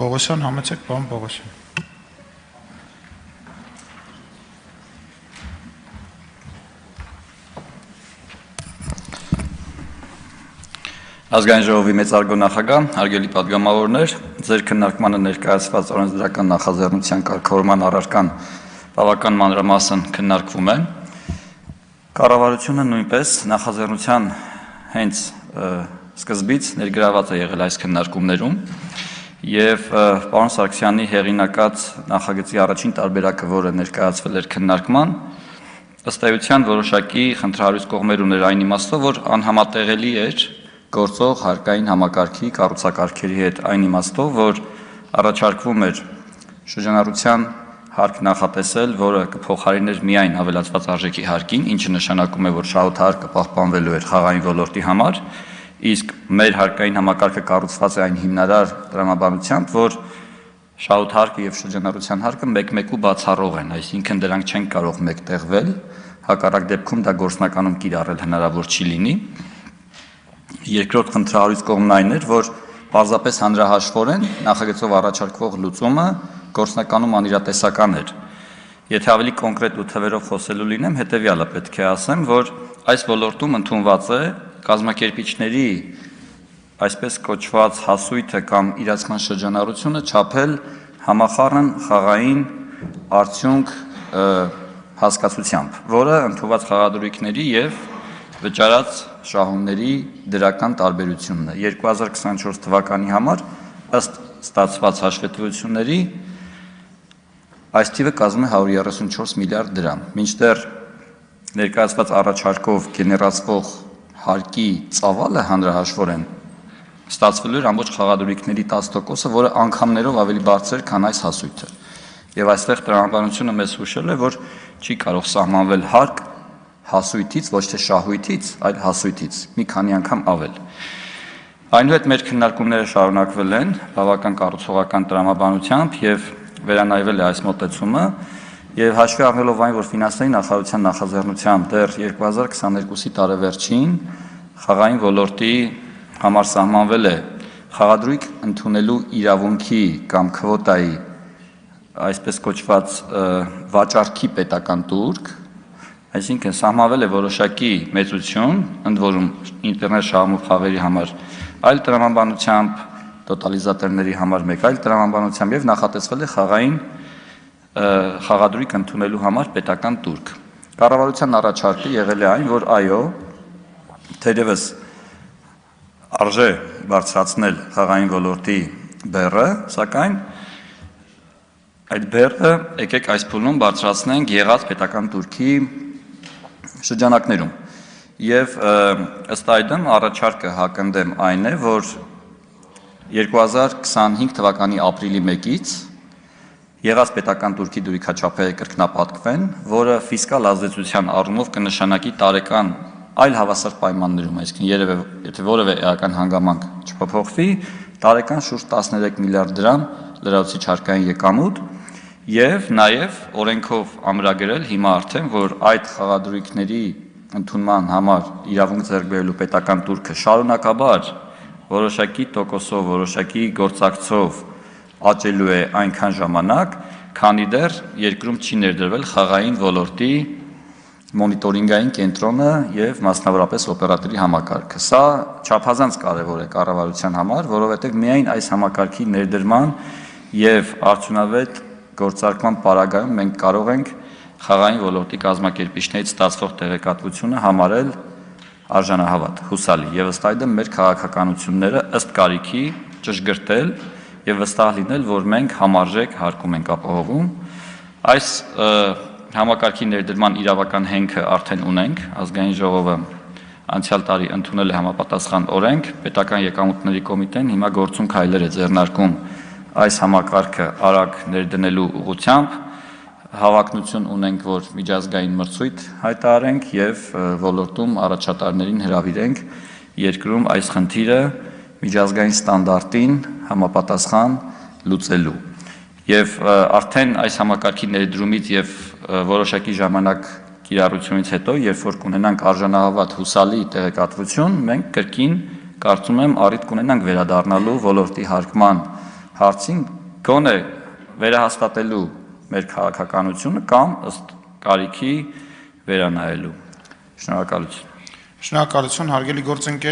Պողոսյան, համեցեք, պարոն Պողոսյան։ Ազգային ժողովի մեծարգո նախագահ, հարգելի պատգամավորներ, ձեր քննարկմանը ներկայացված օրենսդրական նախաձեռնության կարգավորման առարկան բավական մանրամասն քննարկվում է։ Կառավարությունը նույնպես նախաձեռնության հենց սկզբից ներգրաված է եղել այս քննարկումներում եւ պարոն Սարգսյանի հեղինակած նախագծի առաջին տարբերակը, որը ներկայացվել էր քննարկման, ըստ էության որոշակի խնդրահարույց կողմեր ուներ այն իմաստով, որ անհամատեղելի էր գործող հարկային համակարգի կառուցակարգերի հետ այն իմաստով, որ առաջարկվում էր շրջանառության հարկ նախատեսել, որը կփոխարիներ միայն ավելացված արժեքի հարկին, ինչը նշանակում է, որ շահութարկը պահպանվելու էր խաղային ոլորտի համար, իսկ մեր հարկային համակարգը կառուցված է այն հիմնարար տրամաբանությամբ, որ շահութարկը եւ շրջանառության հարկը մեկ-մեկու բացառող են, այսինքն դրանք չեն կարող մեկտեղվել, հակառակ դեպքում դա գործնականում կիրառել հնարավոր չի լինի։ Երկրորդ խնդրահարույց կողմն այն էր, որ պարզապես հանրահաշվորեն նախագծով առաջարկվող լուծումը գործնականում անիրատեսական էր։ Եթե ավելի կոնկրետ ու թվերով խոսելու լինեմ, հետևյալը պետք է ասեմ, որ այս ոլորտում ընդունված է կազմակերպիչների այսպես կոչված հասույթը կամ իրացման շրջանառությունը չափել համախառն խաղային արդյունք հասկացությամբ, որը ընդունված խաղադրույքների եւ վճարած շահումների դրական տարբերությունն է։ 2024 թվականի համար ըստ ստացված հաշվետվությունների այս թիվը կազմում է 134 միլիարդ դրամ, մինչդեռ ներկայացված առաջարկով գեներացվող հարկի ծավալը հանրահաշվորեն ստացվելու էր ամբողջ խաղադրույքների 10%-ը, որը անգամներով ավելի բարձր, քան այս հասույթը։ Եվ այստեղ տրամաբանությունը մեզ հուշել է, որ չի կարող սահմանվել հարկ հասույթից, ոչ թե շահույթից, այլ հասույթից, մի քանի անգամ ավել։ Այնուհետ մեր քննարկումները շարունակվել են բավական կառուցողական տրամաբանությամբ եւ վերանայվել է այս մոտեցումը եւ հաշվի առնելով այն, որ ֆինանսների նախարարության նախաձեռնությամբ դեռ 2022-ի տարեվերջին խաղային ոլորտի համար սահմանվել է խաղադրույք ընդունելու իրավունքի կամ քվոտայի այսպես կոչված վաճառքի պետական տուրք, այսինքն սահմանվել է որոշակի մեծություն, ընդ որում ինտերնետ շահումով խաղերի համար այլ տրամաբանությամբ, տոտալիզատորների համար մեկ այլ տրամաբանությամբ եւ նախատեսվել է խաղադրույք ընդունելու համար պետական տուրք։ Կառավարության առաջարկը եղել է այն, որ այո, թերևս արժե բարձրացնել խաղային ոլորտի բեռը, սակայն այդ բեռը եկեք այս փուլում բարձրացնենք եղած պետական տուրքի շրջանակներում։ Եվ ըստ այդմ առաջարկը հակընդդեմ այն է, որ 2025 թվականի ապրիլի 1-ից եղած պետական տուրքի դրույքաչափերը կրկնապատկվեն, որը ֆիսկալ ազդեցության առումով կնշանակի տարեկան այլ հավասար պայմաններում, այսինքն երևի եթե որևէ էական հանգամանք չփոփոխվի, տարեկան շուրջ 13 միլիարդ դրամ լրացուցիչ հարկային եկամուտ եւ նաեւ օրենքով ամրագրել հիմա արդեն, որ այդ խաղադրույքների ընդունման համար իրավունք ձեռք բերելու պետական տուրքը շարունակաբար որոշակի տոկոսով, որոշակի գործակցով աճելու է այնքան ժամանակ, քանի դեռ երկրում չի ներդրվել խաղային ոլորտի մոնիտորինգային կենտրոնը եւ մասնավորապես օպերատորի համակարգը։ Սա չափազանց կարեւոր է կառավարության համար, որովհետեւ միայն այս համակարգի ներդրման եւ արդյունավետ գործարկման պարագայում մենք կարող ենք խաղային ոլորտի կազմակերպիչներից ստացվող տեղեկատվությունը համարել արժանահավատ, հուսալի եւ ըստ այդմ մեր քաղաքականությունները ըստ կարիքի ճշգրտել եւ վստահ լինել, որ մենք համարժեք հարկում ենք ապահովում։ Այս համակարգի ներդրման իրավական հենքը արդեն ունենք, ազգային ժողովը անցյալ տարի ընդունել է համապատասխան օրենք, պետական եկամուտների կոմիտեն հիմա գործուն քայլեր է ձեռնարկում այս համակարգը արագ ներդնելու ուղղությամբ, հավակնություն ունենք, որ միջազգային մրցույթ հայտարարենք եւ ոլորտում առաջատարներին հրավիրենք երկրում այս խնդիրը միջազգային ստանդարտին համապատասխան լուծելու։ Եվ արդեն այս համակարգի ներդրումից եւ որոշակի ժամանակ կիրառությունից հետո, երբ որ կունենանք արժանահավատ հուսալի տեղեկատվություն, մենք կրկին կարծում եմ առիթ կունենանք վերադառնալու ոլորտի հարկման հարցին գոնե վերահաստատելու մեր քաղաքականությունը կամ ըստ կարիքի վերանայելու։ Շնորհակալություն։ Շնորհակալություն, հարգելի գործընկեր։